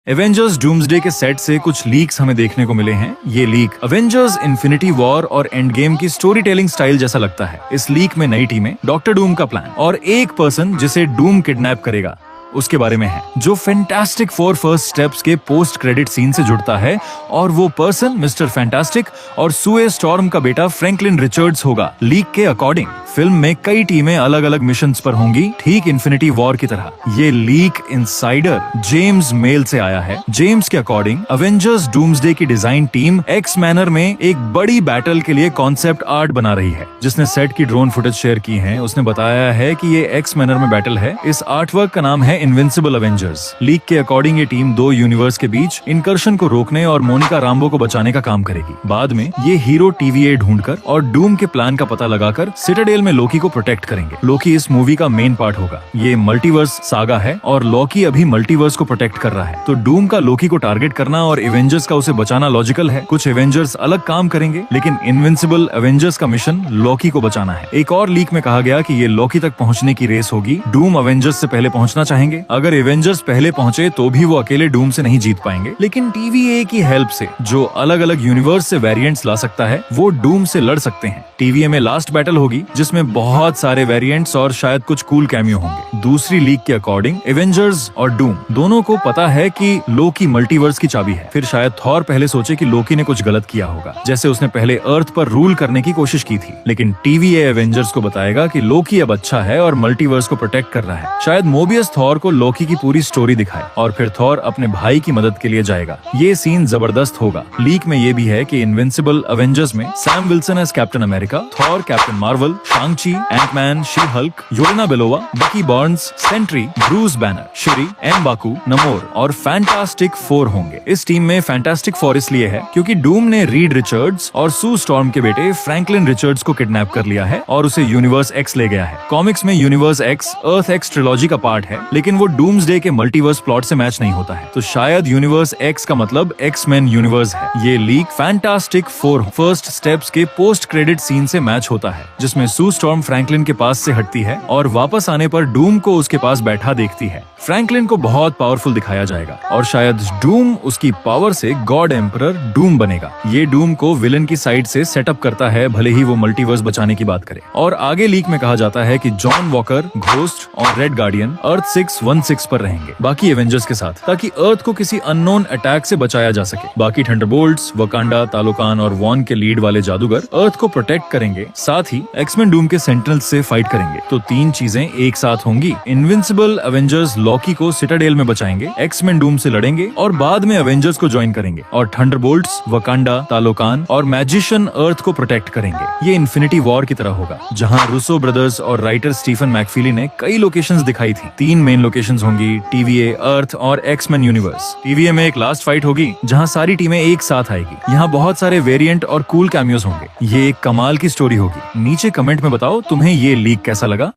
Avengers doomsday के set से कुछ लीक्स हमें देखने को मिले हैं। ये लीक एवेंजर्स इन्फिनिटी वॉर और एंड गेम की स्टोरी टेलिंग स्टाइल जैसा लगता है। इस लीक में नई टीमें, डॉक्टर डूम का प्लान और एक पर्सन जिसे डूम किडनैप करेगा उसके बारे में है, जो फैंटास्टिक फोर फर्स्ट स्टेप्स के पोस्ट क्रेडिट सीन से जुड़ता है। और वो पर्सन मिस्टर फैंटास्टिक और सुए स्टॉर्म का बेटा फ्रैंकलिन रिचर्ड्स होगा। लीक के अकॉर्डिंग फिल्म में कई टीमें अलग अलग मिशंस पर होंगी, ठीक इन्फिनिटी वॉर की तरह। ये लीक इनसाइडर जेम्स मेल से आया है। जेम्स के अकॉर्डिंग एवेंजर्स डूम्सडे की डिजाइन टीम एक्स मैनर में एक बड़ी बैटल के लिए कॉन्सेप्ट आर्ट बना रही है। जिसने सेट की ड्रोन फुटेज शेयर की है, उसने बताया है कि ये एक्स मैनर में बैटल है। इस आर्ट वर्क का नाम है इनविंसिबल एवेंजर्स। लीक के अकॉर्डिंग ये टीम दो यूनिवर्स के बीच इनकर्शन को रोकने और मोनिका राम्बो को बचाने का काम करेगी। बाद में ये हीरो TVA ढूंढकर और डूम के प्लान का पता लगाकर सिटाडेल में लोकी को प्रोटेक्ट करेंगे। लोकी इस मूवी का मेन पार्ट होगा। ये मल्टीवर्स सागा है और लोकी अभी मल्टीवर्स को प्रोटेक्ट कर रहा है, तो डूम का लोकी को टारगेट करना और एवेंजर्स का उसे बचाना लॉजिकल है। कुछ एवेंजर्स अलग काम करेंगे, लेकिन इनविंसिबल एवेंजर्स का मिशन लोकी को बचाना है। एक और लीक में कहा गया कि ये लोकी तक पहुंचने की रेस होगी। डूम एवेंजर्स से पहले पहुंचना चाहेंगे। अगर एवेंजर्स पहले पहुंचे तो भी वो अकेले डूम से नहीं जीत पाएंगे, लेकिन TVA की हेल्प से जो अलग अलग यूनिवर्स से वेरिएंट्स ला सकता है, वो डूम से लड़ सकते हैं। TVA में लास्ट बैटल होगी, जिसमें बहुत सारे वेरिएंट्स और शायद कुछ कूल कैमियो होंगे। दूसरी लीक के अकॉर्डिंग एवेंजर्स और डूम दोनों को पता है कि लोकी मल्टीवर्स की चाबी है। फिर शायद थॉर पहले सोचे कि लोकी ने कुछ गलत किया होगा, जैसे उसने पहले अर्थ पर रूल करने की कोशिश की थी। लेकिन TVA एवेंजर्स को बताएगा कि लोकी अब अच्छा है और मल्टीवर्स को प्रोटेक्ट कर रहा है। शायद मोबियस थॉर को लोकी की पूरी स्टोरी दिखाए और फिर थॉर अपने भाई की मदद के लिए जाएगा। ये सीन जबरदस्त होगा। लीक में ये भी है कि इनविंसिबल एवेंजर्स में Sam Wilson as Captain America, Thor, Captain Marvel, Shang Chi, Antman, She Hulk, Yelena Belova, Bucky Barnes, Sentry, Bruce Banner, Shuri, M'Baku, Namor और फैंटास्टिक फोर होंगे। इस टीम में फैंटास्टिक फोर इसलिए है क्योंकि डूम ने रीड रिचर्ड्स और सू स्टॉर्म के बेटे फ्रैंकलिन रिचर्ड्स को किडनैप कर लिया है और उसे यूनिवर्स एक्स ले गया है। कॉमिक्स में यूनिवर्स एक्स अर्थ एक्स ट्रिलॉजी का पार्ट है, लेकिन वो डूम्सडे के मल्टीवर्स प्लॉट से मैच नहीं होता है, तो शायद यूनिवर्स एक्स का मतलब एक्स-मेन यूनिवर्स है। ये leak fantastic four first steps के पोस्ट क्रेडिट सीन से मैच होता है, जिसमें सू स्टॉर्म फ्रैंकलिन के पास से हटती है और वापस आने पर डूम को उसके पास बैठा देखती है। फ्रैंकलिन को बहुत पावरफुल दिखाया जाएगा और शायद डूम उसकी पावर से गॉड एम्परर डूम बनेगा। ये डूम को विलन की साइड से सेटअप करता है, भले ही वो मल्टीवर्स बचाने की बात करे। और आगे लीक में कहा जाता है कि जॉन वॉकर, घोस्ट और रेड गार्डियन अर्थ 616 पर रहेंगे बाकी एवेंजर्स के साथ, ताकि अर्थ को किसी अननोन अटैक से बचाया जा सके। बाकी थंडरबोल्ट्स, वकांडा, तालोकान और वॉन के लीड वाले जादूगर अर्थ को प्रोटेक्ट करेंगे, साथ ही एक्समैन डूम के सेंटिनल्स से फाइट करेंगे। तो तीन चीजें एक साथ होंगी। इनविंसिबल एवेंजर्स लॉकी को सिटाडेल में बचाएंगे, एक्समैन डूम से लड़ेंगे और बाद में एवेंजर्स को ज्वाइन करेंगे, और थंडरबोल्ट्स, वकांडा, तालोकान और मैजिशियन अर्थ को प्रोटेक्ट करेंगे। ये इन्फिनिटी वॉर की तरह होगा, जहां रूसो ब्रदर्स और राइटर स्टीफन मैकफीली ने कई लोकेशंस दिखाई थी। तीन मेन लोकेशंस होंगी, TVA, अर्थ और एक्समैन यूनिवर्स। TVA में एक लास्ट फाइट होगी जहां सारी टीमें एक साथ आएगी। यहाँ बहुत सारे वेरिएंट और कूल कैमियोस होंगे। ये एक कमाल की स्टोरी होगी। नीचे कमेंट में बताओ तुम्हें ये लीक कैसा लगा।